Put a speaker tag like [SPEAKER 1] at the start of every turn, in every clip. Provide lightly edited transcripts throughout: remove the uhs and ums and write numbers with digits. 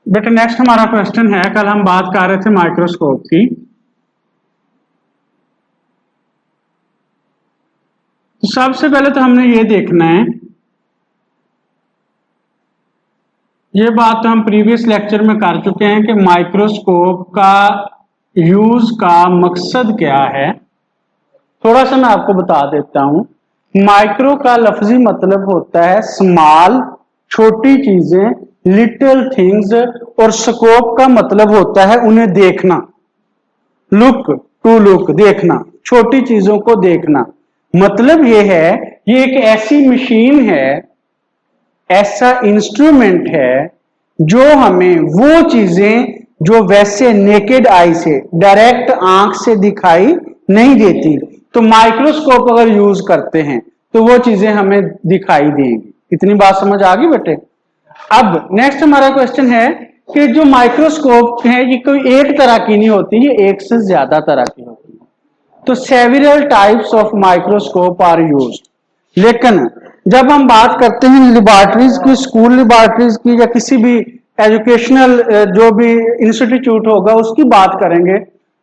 [SPEAKER 1] बेटा नेक्स्ट हमारा क्वेश्चन है, कल हम बात कर रहे थे माइक्रोस्कोप की। तो सबसे पहले तो हमने ये देखना है, ये बात तो हम प्रीवियस लेक्चर में कर चुके हैं कि माइक्रोस्कोप का यूज का मकसद क्या है। थोड़ा सा मैं आपको बता देता हूं। माइक्रो का लफ्जी मतलब होता है स्मॉल, छोटी चीजें, लिटिल थिंग्स, और स्कोप का मतलब होता है उन्हें देखना, लुक टू लुक, देखना, छोटी चीजों को देखना। मतलब ये है, ये एक ऐसी मशीन है, ऐसा इंस्ट्रूमेंट है जो हमें वो चीजें जो वैसे नेकेड आई से, डायरेक्ट आंख से दिखाई नहीं देती, तो माइक्रोस्कोप अगर यूज करते हैं तो वो चीजें हमें दिखाई देंगी। इतनी बात समझ आ गई बेटे। अब नेक्स्ट हमारा क्वेश्चन है कि जो माइक्रोस्कोप है ये कोई एक तरह की नहीं होती, ये एक से ज्यादा तरह की होती है। तो several types of microscope are used. लेकिन जब हम बात करते हैं लेबोरेटरीज की, स्कूल लेबोरेटरीज की, या किसी भी एजुकेशनल जो भी इंस्टीट्यूट होगा उसकी बात करेंगे,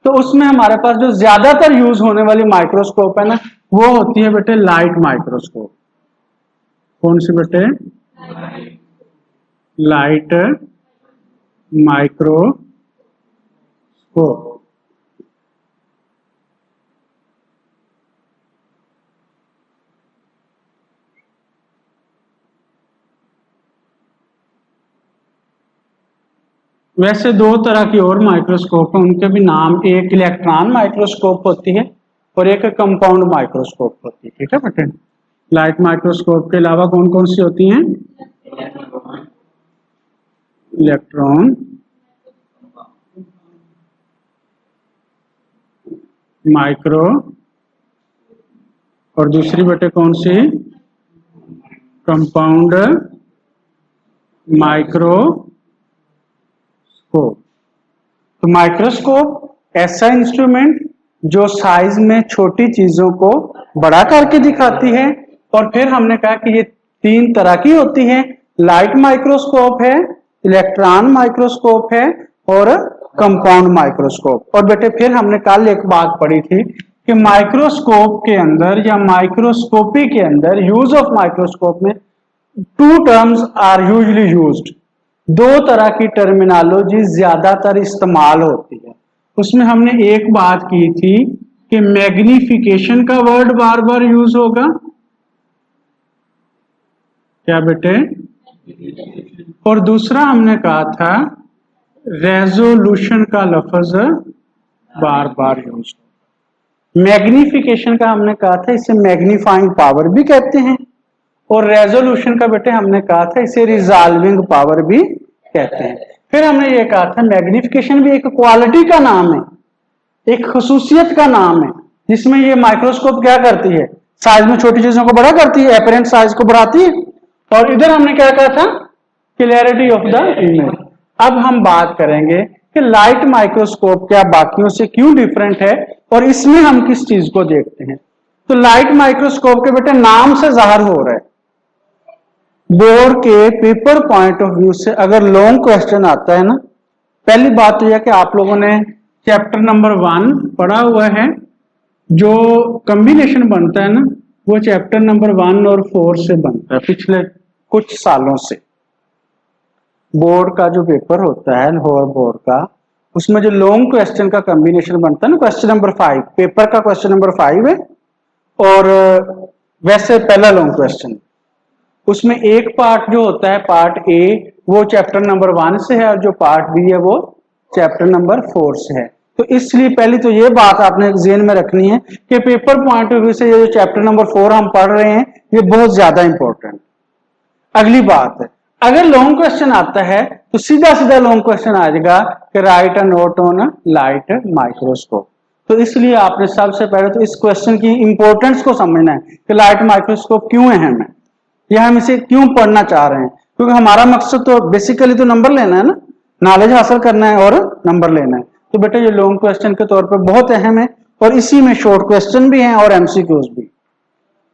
[SPEAKER 1] तो उसमें हमारे पास जो ज्यादातर यूज होने वाली माइक्रोस्कोप है ना, वो होती है बेटे लाइट माइक्रोस्कोप। कौन सी बेटे? Light microscope. वैसे दो तरह की और माइक्रोस्कोप है, उनके भी नाम, एक इलेक्ट्रॉन माइक्रोस्कोप होती है और एक कंपाउंड माइक्रोस्कोप होती है। ठीक है बेटे। लाइट माइक्रोस्कोप के अलावा कौन कौन सी होती हैं? इलेक्ट्रॉन माइक्रो, और दूसरी बेटे कौन सी? Compound microscope. तो माइक्रोस्कोप ऐसा इंस्ट्रूमेंट जो साइज में छोटी चीजों को बड़ा करके दिखाती है। और फिर हमने कहा कि ये तीन तरह की होती है, लाइट माइक्रोस्कोप है, इलेक्ट्रॉन माइक्रोस्कोप है, और कंपाउंड माइक्रोस्कोप। और बेटे फिर हमने कल एक बात पढ़ी थी कि माइक्रोस्कोप के अंदर या माइक्रोस्कोपी के अंदर, यूज ऑफ माइक्रोस्कोप में two terms are usually used. दो तरह की टर्मिनोलॉजी ज्यादातर इस्तेमाल होती है। उसमें हमने एक बात की थी कि मैग्निफिकेशन का वर्ड बार बार यूज होगा। क्या बेटे? और दूसरा हमने कहा था रेजोल्यूशन का लफ्ज बार बार यूज। मैग्निफिकेशन का हमने कहा था इसे मैग्नीफाइंग पावर भी कहते हैं, और रेजोल्यूशन का बेटे हमने कहा था इसे रिजॉल्विंग पावर भी कहते हैं। फिर हमने ये कहा था मैग्निफिकेशन भी एक क्वालिटी का नाम है, एक खसूसियत का नाम है, जिसमें ये माइक्रोस्कोप क्या करती है, साइज में छोटी चीजों को बड़ा करती है, एपरेंट साइज को बढ़ाती है। और इधर हमने क्या कहा था? Clarity of the image. अब हम बात करेंगे कि लाइट माइक्रोस्कोप क्या बाकियों से क्यों डिफरेंट है और इसमें हम किस चीज को देखते हैं। तो लाइट माइक्रोस्कोप के बेटे नाम से जाहिर हो रहा है, बोर्ड के पेपर पॉइंट ऑफ व्यू से अगर लॉन्ग क्वेश्चन आता है ना, पहली बात तो यह कि आप लोगों ने चैप्टर नंबर 1 पढ़ा हुआ है, जो कॉम्बिनेशन बनता है ना वो चैप्टर नंबर 1 और 4 से बनता है पिछले कुछ सालों से। बोर्ड का जो पेपर होता है लाहौर बोर्ड का, उसमें जो लॉन्ग क्वेश्चन का कॉम्बिनेशन बनता है ना, क्वेश्चन नंबर 5, पेपर का क्वेश्चन नंबर 5 है, और वैसे पहला लॉन्ग क्वेश्चन, उसमें एक पार्ट जो होता है पार्ट ए वो चैप्टर नंबर 1 से है, और जो पार्ट बी है वो चैप्टर नंबर 4 से है। तो इसलिए पहली तो ये बात आपने ज़हन में रखनी है कि पेपर पॉइंट ऑफ व्यू से ये जो चैप्टर नंबर 4 हम पढ़ रहे हैं ये बहुत ज्यादा इंपॉर्टेंट। अगली बात है, अगर लॉन्ग क्वेश्चन आता है तो सीधा सीधा लॉन्ग क्वेश्चन आ जाएगा कि right a note on light microscope. तो इसलिए आपने सबसे पहले तो इस क्वेश्चन की इंपॉर्टेंस को समझना है कि लाइट माइक्रोस्कोप क्यों अहम है, या हम इसे क्यों पढ़ना चाह रहे हैं। क्योंकि हमारा मकसद तो बेसिकली तो नंबर लेना है ना, नॉलेज हासिल करना है और नंबर लेना है। तो बेटा ये लॉन्ग क्वेश्चन के तौर पे बहुत अहम है, और इसी में शॉर्ट क्वेश्चन भी हैं और एमसीक्यूज भी।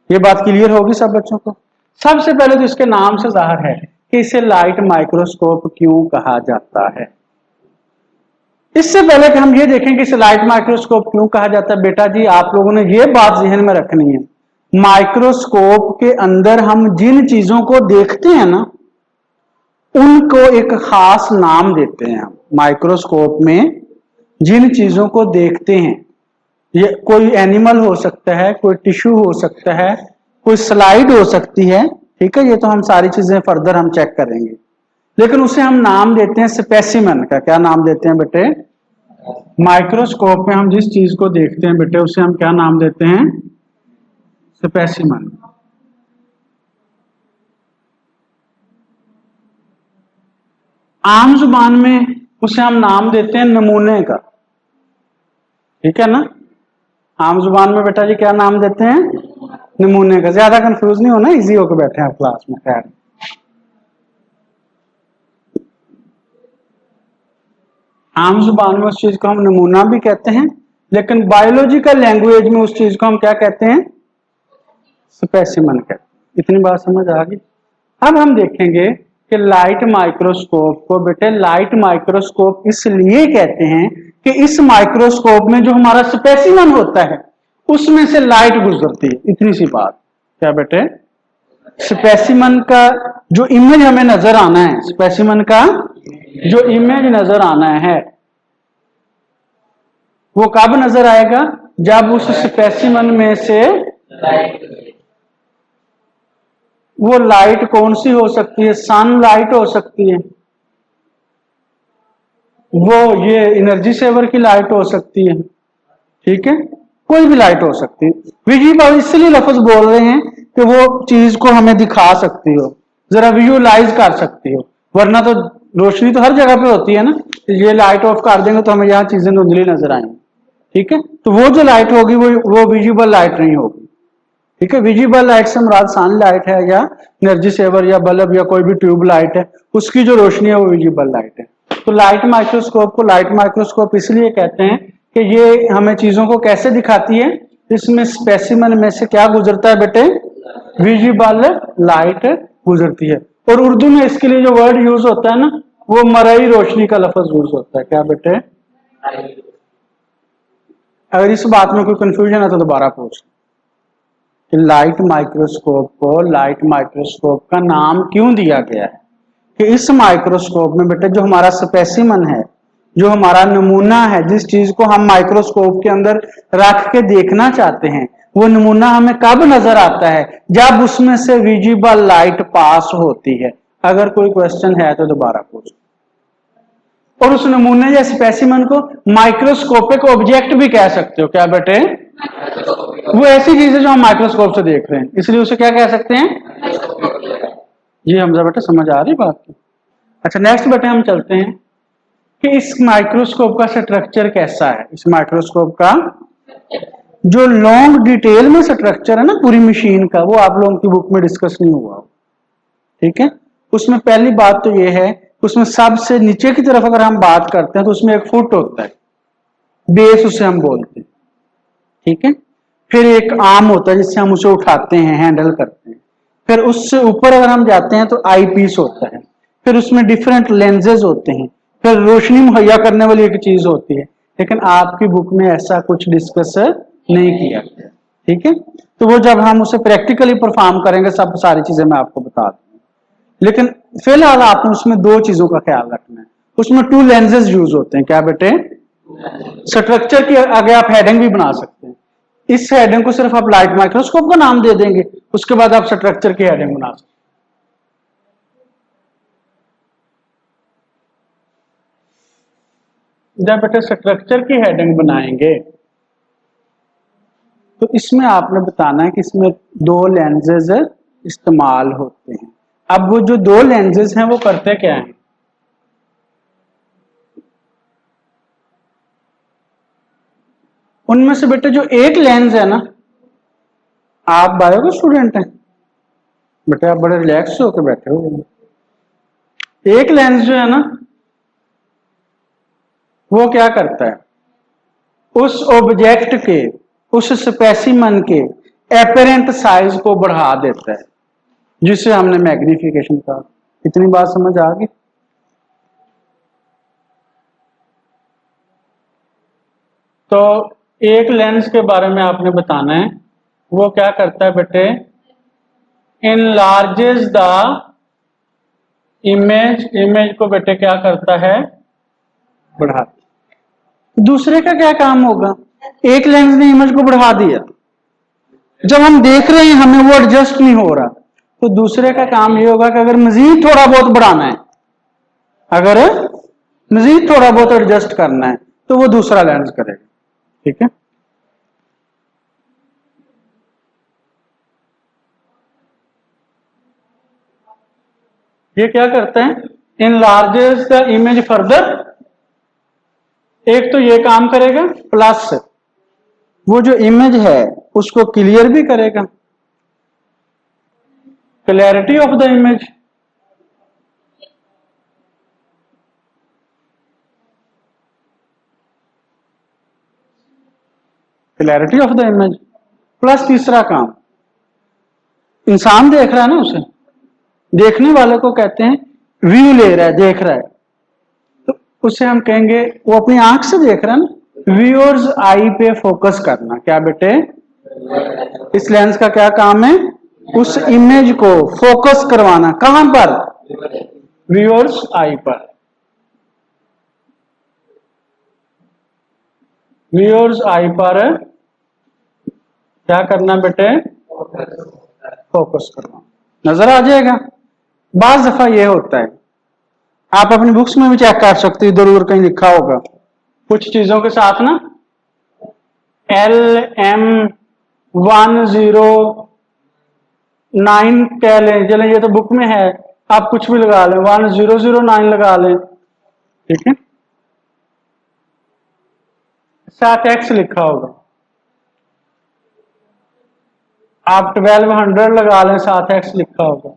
[SPEAKER 1] ये बात क्लियर होगी सब बच्चों को। सबसे पहले तो इसके नाम से जाहिर है कि इसे लाइट माइक्रोस्कोप क्यों कहा जाता है। इससे पहले कि हम ये देखें कि इसे लाइट माइक्रोस्कोप क्यों कहा जाता है, बेटा जी आप लोगों ने ये बात जहन में रखनी है, माइक्रोस्कोप के अंदर हम जिन चीजों को देखते हैं ना, उनको एक खास नाम देते हैं हम। माइक्रोस्कोप में जिन चीजों को देखते हैं, ये कोई एनिमल हो सकता है, कोई टिश्यू हो सकता है, कोई स्लाइड हो सकती है, ठीक है, ये तो हम सारी चीजें फर्दर हम चेक करेंगे, लेकिन उसे हम नाम देते हैं स्पेसिमेन का। क्या नाम देते हैं बेटे? माइक्रोस्कोप में हम जिस चीज को देखते हैं बेटे, उसे हम क्या नाम देते हैं? स्पेसिमेन। आम जुबान में उसे हम नाम देते हैं नमूने का, ठीक है ना। आम जुबान में बेटा जी क्या नाम देते हैं? नमूने का। ज्यादा कंफ्यूज नहीं होना, इजी होकर बैठे हैं आप क्लास में। खैर, आम जुबान में उस चीज को हम नमूना भी कहते हैं, लेकिन बायोलॉजिकल लैंग्वेज में उस चीज को हम क्या कहते हैं? स्पेसिमेन कहते हैं। इतनी बात समझ आ गई। अब हम देखेंगे कि लाइट माइक्रोस्कोप को बेटे लाइट माइक्रोस्कोप इसलिए कहते हैं कि इस माइक्रोस्कोप में जो हमारा स्पेसिमेन होता है उसमें से लाइट गुजरती है। इतनी सी बात। क्या बेटे? स्पेसिमेन का जो इमेज हमें नजर आना है, स्पेसिमेन का जो इमेज नजर आना है, वो कब नजर आएगा? जब उस स्पेसिमेन में से वो लाइट कौन सी हो सकती है? सनलाइट हो सकती है, वो ये एनर्जी सेवर की लाइट हो सकती है, ठीक है, कोई भी लाइट हो सकती है। विजिबल इसलिए लफ्ज बोल रहे हैं कि वो चीज को हमें दिखा सकती हो, जरा विजुअलाइज कर सकती हो, वरना तो रोशनी तो हर जगह पे होती है ना, ये लाइट ऑफ कर देंगे तो हमें यहाँ चीजें धुंधली नजर आएंगी, ठीक है। तो वो जो लाइट होगी वो विजिबल लाइट नहीं होगी, ठीक है। विजिबल लाइट से मुराद सन लाइट है या एनर्जी सेवर या बल्ब या कोई भी ट्यूब लाइट है, उसकी जो रोशनी है वो विजिबल लाइट है। तो लाइट माइक्रोस्कोप को लाइट माइक्रोस्कोप इसलिए कहते हैं कि ये हमें चीजों को कैसे दिखाती है, इसमें स्पेसिमेन में से क्या गुजरता है बेटे? विजिबल लाइट गुजरती है। और उर्दू में इसके लिए जो वर्ड यूज होता है ना, वो मरई रोशनी का लफ्ज यूज होता है। क्या बेटे? अगर इस बात में कोई कंफ्यूजन है तो दोबारा पूछ। लाइट माइक्रोस्कोप को लाइट माइक्रोस्कोप का नाम क्यों दिया गया है कि इस माइक्रोस्कोप में बेटे जो हमारा स्पेसिमेन है, जो हमारा नमूना है, जिस चीज को हम माइक्रोस्कोप के अंदर रख के देखना चाहते हैं, वो नमूना हमें कब नजर आता है? जब उसमें से विजिबल लाइट पास होती है। अगर कोई क्वेश्चन है तो दोबारा पूछो। और उस नमूने या स्पेसिमेन को माइक्रोस्कोपिक ऑब्जेक्ट भी कह सकते हो। क्या बेटे? वो ऐसी चीज है जो हम माइक्रोस्कोप से देख रहे हैं, इसलिए उसे क्या कह सकते हैं? जी हमजा बेटा समझ आ रही बात की? अच्छा, नेक्स्ट बेटे हम चलते हैं कि इस माइक्रोस्कोप का स्ट्रक्चर कैसा है। इस माइक्रोस्कोप का जो लॉन्ग डिटेल में स्ट्रक्चर है ना पूरी मशीन का, वो आप लोगों की बुक में डिस्कस नहीं हुआ, ठीक है। उसमें पहली बात तो ये है, उसमें सबसे नीचे की तरफ अगर हम बात करते हैं तो उसमें एक फुट होता है, बेस उसे हम बोलते हैं, ठीक है। फिर एक आर्म होता है जिससे हम उसे उठाते हैं, हैंडल करते हैं। फिर उससे ऊपर अगर हम जाते हैं तो आई पीस होता है। फिर उसमें डिफरेंट लेंसेज होते हैं। फिर रोशनी मुहैया करने वाली एक चीज होती है, लेकिन आपकी बुक में ऐसा कुछ डिस्कस नहीं किया गया, ठीक है। तो वो जब हम उसे प्रैक्टिकली परफॉर्म करेंगे सब सारी चीजें मैं आपको बता दूंगा, लेकिन फिलहाल आपने उसमें दो चीजों का ख्याल रखना है। उसमें 2 लेंसेज यूज होते हैं। क्या बेटे? स्ट्रक्चर की आगे आप हेडिंग भी बना सकते हैं। इस हेडिंग को सिर्फ आप लाइट माइक्रोस्कोप का नाम दे देंगे, उसके बाद आप स्ट्रक्चर की हेडिंग बना सकते हैं। जब बेटे स्ट्रक्चर की हेडिंग बनाएंगे तो इसमें आपने बताना है कि इसमें 2 लेंसेज इस्तेमाल होते हैं। अब वो जो 2 लेंसेज हैं वो करते क्या हैं? उनमें से बेटे जो एक लेंस है ना, आप बायो के स्टूडेंट हैं बेटे, आप बड़े रिलैक्स होकर बैठे हो। एक लेंस जो है ना, वो क्या करता है? उस ऑब्जेक्ट के, उस स्पेसिमन के एपरेंट साइज को बढ़ा देता है, जिसे हमने मैग्निफिकेशन कहा। इतनी बात समझ आ गई। तो एक लेंस के बारे में आपने बताना है, वो क्या करता है बेटे, इनलार्जेस द इमेज, इमेज को बेटे क्या करता है, बढ़ाता। दूसरे का क्या काम होगा, एक लेंस ने इमेज को बढ़ा दिया, जब हम देख रहे हैं हमें वो एडजस्ट नहीं हो रहा, तो दूसरे का काम ये होगा कि अगर मजीद थोड़ा बहुत बढ़ाना है, अगर मजीद थोड़ा बहुत एडजस्ट करना है, तो वो दूसरा लेंस करेगा। ठीक है, ये क्या करते हैं, इनलार्जेस द इमेज फर्दर, एक तो ये काम करेगा, प्लस वो जो इमेज है उसको क्लियर भी करेगा, clarity of the image. Clarity of the image plus तीसरा काम, इंसान देख रहा है ना, उसे देखने वाले को कहते हैं व्यू ले रहा है, देख रहा है, तो उसे हम कहेंगे वो अपनी आंख से देख रहा है ना, व्यूअर्स आई पे फोकस करना। क्या बेटे, इस लेंस का क्या काम है, उस इमेज को फोकस करवाना, कहां पर, व्यूअर्स आई पर। व्यूअर्स आई पर क्या करना बेटे, फोकस करना, नजर आ जाएगा। बाज दफा ये होता है, आप अपनी बुक्स में भी चेक कर सकते हो, इधर उधर कहीं लिखा होगा कुछ चीजों के साथ ना, LM109 कह लें, चलें ये तो बुक में है, आप कुछ भी लगा लें, 1009 लगा लें, ठीक है, साथ एक्स लिखा होगा, आप 1200 लगा लें, साथ एक्स लिखा होगा।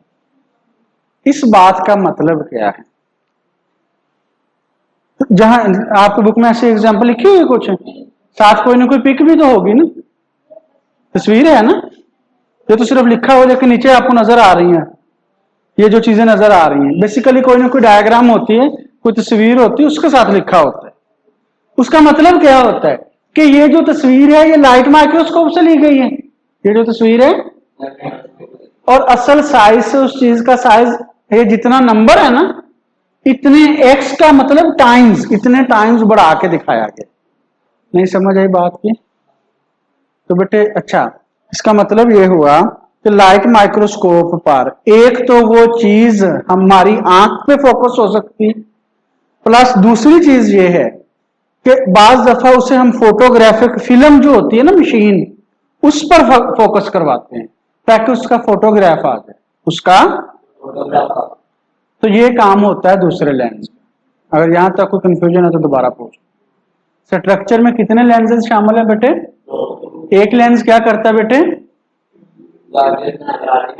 [SPEAKER 1] इस बात का मतलब क्या है, जहां आपकी बुक में ऐसे एग्जांपल लिखी हुई कुछ साथ कोई ना कोई पिक भी तो होगी ना, तस्वीर है ना, ये तो सिर्फ लिखा हो लेकिन नीचे आपको नजर आ रही है, ये जो चीजें नजर आ रही हैं बेसिकली कोई ना कोई डायग्राम होती है, कोई तस्वीर होती है, उसके साथ लिखा होता है। उसका मतलब क्या होता है कि ये जो तस्वीर है ये लाइट माइक्रोस्कोप से ली गई है, ये जो तस्वीर है, और असल साइज से उस चीज का साइज, ये जितना नंबर है ना, इतने एक्स का मतलब टाइम्स, इतने टाइम्स बढ़ा के दिखाया गया। नहीं समझ आई बात की, तो बेटे अच्छा, इसका मतलब ये हुआ कि लाइट माइक्रोस्कोप पर एक तो वो चीज हमारी आंख पे फोकस हो सकती है, प्लस दूसरी चीज ये है कि बाज दफा उसे हम फोटोग्राफिक फिल्म जो होती है ना, मशीन, उस पर फोकस करवाते हैं ताकि उसका फोटोग्राफ आ जाए, उसका, तो ये काम होता है दूसरे लेंस का। अगर यहां तक कोई कंफ्यूजन है तो दोबारा पूछ। स्ट्रक्चर में कितने लेंसेज शामिल है बेटे, एक लेंस क्या करता है बेटे,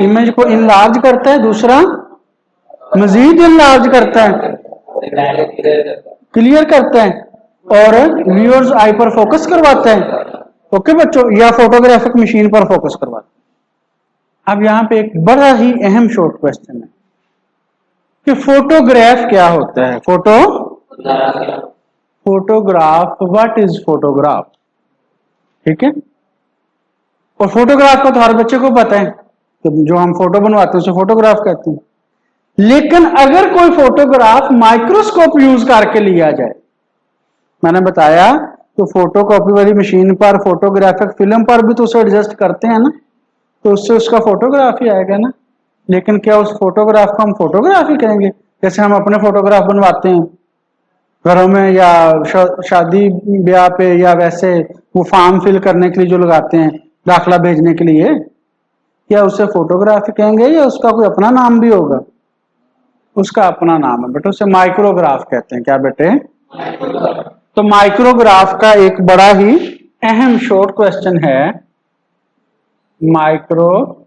[SPEAKER 1] इमेज को इनलार्ज करता है, दूसरा मजीद इनलार्ज करता है, क्लियर करता है, और व्यूअर्स आई पर फोकस करवाता है। ओके बच्चों, या फोटोग्राफिक मशीन पर फोकस करवाता है। अब यहां पे एक बड़ा ही अहम शॉर्ट क्वेश्चन है कि फोटोग्राफ क्या होता है, फोटोग्राफ, व्हाट इज फोटोग्राफ, ठीक है, और फोटोग्राफ का तो हर बच्चे को पता है, तो जो हम फोटो बनवाते हैं उसे फोटोग्राफ कहते हैं। लेकिन अगर कोई फोटोग्राफ माइक्रोस्कोप यूज करके लिया जाए, मैंने बताया तो फोटोकॉपी वाली मशीन पर, फोटोग्राफिक फिल्म पर भी तो उसे एडजस्ट करते हैं ना, तो उससे उसका फोटोग्राफ ही आएगा ना। लेकिन क्या उस फोटोग्राफ को हम फोटोग्राफ ही कहेंगे, जैसे हम अपने फोटोग्राफ बनवाते हैं घरों में या शादी ब्याह पे, या वैसे वो फॉर्म फिल करने के लिए जो लगाते हैं दाखला भेजने के लिए, क्या उसे फोटोग्राफी कहेंगे या उसका कोई अपना नाम भी होगा, उसका अपना नाम है बेटे, उसे माइक्रोग्राफ कहते हैं। क्या बेटे, तो माइक्रोग्राफ का एक बड़ा ही अहम शॉर्ट क्वेश्चन है, माइक्रोग्राफ।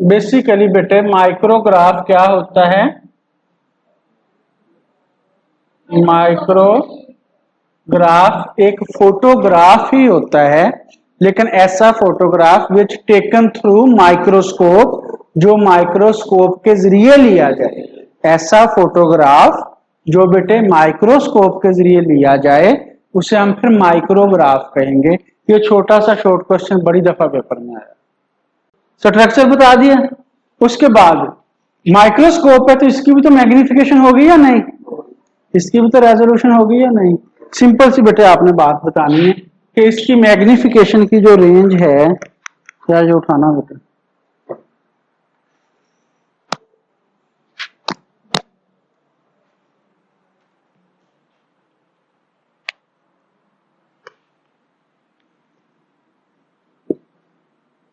[SPEAKER 1] बेसिकली बेटे माइक्रोग्राफ क्या होता है, माइक्रोग्राफ एक फोटोग्राफ ही होता है लेकिन ऐसा फोटोग्राफ विच टेकन थ्रू माइक्रोस्कोप, जो माइक्रोस्कोप के जरिए लिया जाए, ऐसा फोटोग्राफ जो बेटे माइक्रोस्कोप के जरिए लिया जाए उसे हम फिर माइक्रोग्राफ कहेंगे। ये छोटा सा शॉर्ट क्वेश्चन बड़ी दफा पेपर में आया। स्ट्रक्चर बता दिया। उसके बाद माइक्रोस्कोप है तो इसकी भी तो मैग्निफिकेशन होगी या नहीं, इसकी भी तो रेजोल्यूशन होगी या नहीं। सिंपल सी बेटे आपने बात बतानी है कि इसकी मैग्निफिकेशन की जो रेंज है, क्या जो उठाना बेटे,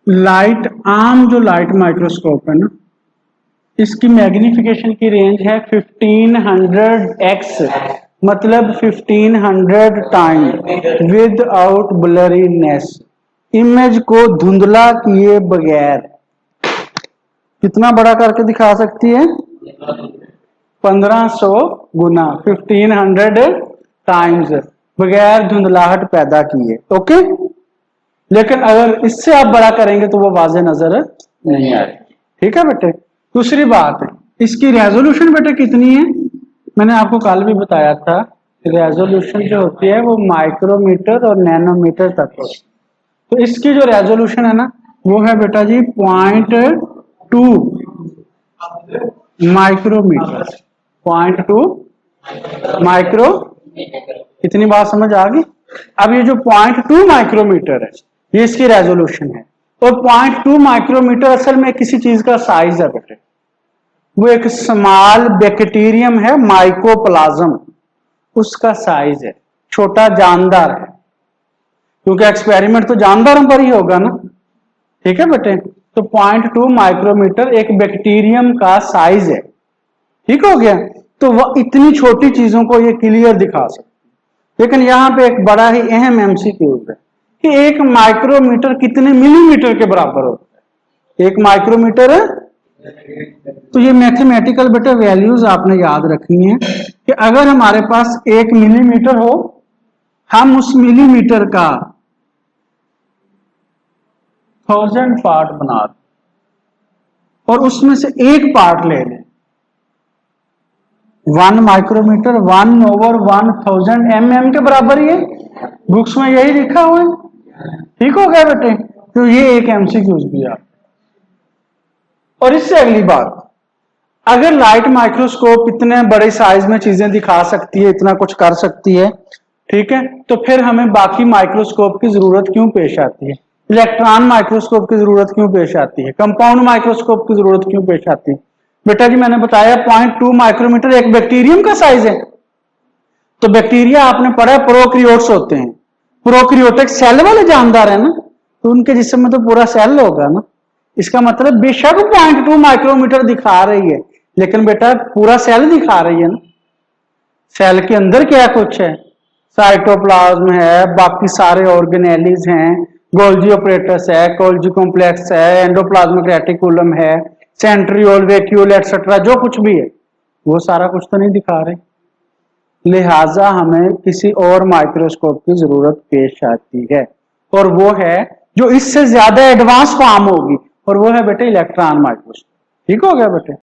[SPEAKER 1] लाइट आम जो लाइट माइक्रोस्कोप है ना, इसकी मैग्निफिकेशन की रेंज है 1500x, मतलब 1500 टाइम विदाउट ब्लरीनेस, इमेज को धुंधला किए बगैर कितना बड़ा करके दिखा सकती है, 1500 गुना, 1500 टाइम्स, बगैर धुंधलाहट पैदा किए। ओके, लेकिन अगर इससे आप बड़ा करेंगे तो वो वाज़े नजर नहीं आएगी। ठीक है बेटे। दूसरी बात, इसकी रेजोल्यूशन बेटे कितनी है, मैंने आपको कल भी बताया था, रेजोल्यूशन जो होती है वो माइक्रोमीटर और नैनोमीटर तक होती है। तो इसकी जो रेजोल्यूशन है ना वो है बेटा जी 0.2 माइक्रोमीटर, 0.2 माइक्रो, इतनी बात समझ आ गई। अब ये जो 0.2 माइक्रोमीटर है ये इसकी रेजोल्यूशन है, और 0.2 माइक्रोमीटर असल में किसी चीज का साइज है बेटे, वो एक स्मॉल बैक्टीरियम है माइकोप्लाज्म, उसका साइज है, छोटा जानदार है, क्योंकि एक्सपेरिमेंट तो जानदारों पर ही होगा ना। ठीक है बेटे। तो 0.2 माइक्रोमीटर एक बैक्टीरियम का साइज है। ठीक हो गया। तो वह इतनी छोटी चीजों को ये क्लियर दिखा सकते। लेकिन यहां पे एक बड़ा ही अहम एमसीक्यू है कि एक माइक्रोमीटर कितने मिलीमीटर के बराबर होता है, एक माइक्रोमीटर है। तो ये मैथमेटिकल बेटा वैल्यूज आपने याद रखनी है कि अगर हमारे पास 1 मिलीमीटर हो, हम उस मिलीमीटर का 1000 पार्ट बना दें और उसमें से एक पार्ट ले लें, 1 माइक्रोमीटर 1/1000 mm के बराबर ही है, बुक्स में यही लिखा हुआ है। ठीक हो गया बेटे। तो ये एक एमसीक्यूज भी है। और इससे अगली बात, अगर लाइट माइक्रोस्कोप इतने बड़े साइज में चीजें दिखा सकती है, इतना कुछ कर सकती है, ठीक है, तो फिर हमें बाकी माइक्रोस्कोप की जरूरत क्यों पेश आती है, इलेक्ट्रॉन माइक्रोस्कोप की जरूरत क्यों पेश आती है, कंपाउंड माइक्रोस्कोप की जरूरत क्यों पेश आती है। बेटा जी मैंने बताया 0.2 माइक्रोमीटर एक बैक्टीरियम का साइज है। तो बैक्टीरिया आपने पढ़ा है प्रोकैरियोट्स होते हैं, प्रोकैरियोटिक सेल वाले जानदार है ना, तो उनके जिस्म में तो पूरा सेल होगा ना। इसका मतलब बेशक 0.2 माइक्रोमीटर दिखा रही है, लेकिन बेटा पूरा सेल दिखा रही है ना। सेल के अंदर क्या कुछ है, साइटोप्लाज्म है, बाकी सारे ऑर्गेनेलिज हैं, गोल्जी ऑपरेटस है, गोल्जी कॉम्प्लेक्स है, एंडोप्लाज्मिक रेटिकुलम है, सेंट्रियोल, वैक्यूल एटसेट्रा, जो कुछ भी है वो सारा कुछ तो नहीं दिखा रहे। लिहाजा हमें किसी और माइक्रोस्कोप की जरूरत पेश आती है, और वो है जो इससे ज्यादा एडवांस फॉर्म होगी, और वो है बेटे इलेक्ट्रॉन माइक्रोस्कोप। ठीक हो गया बेटे।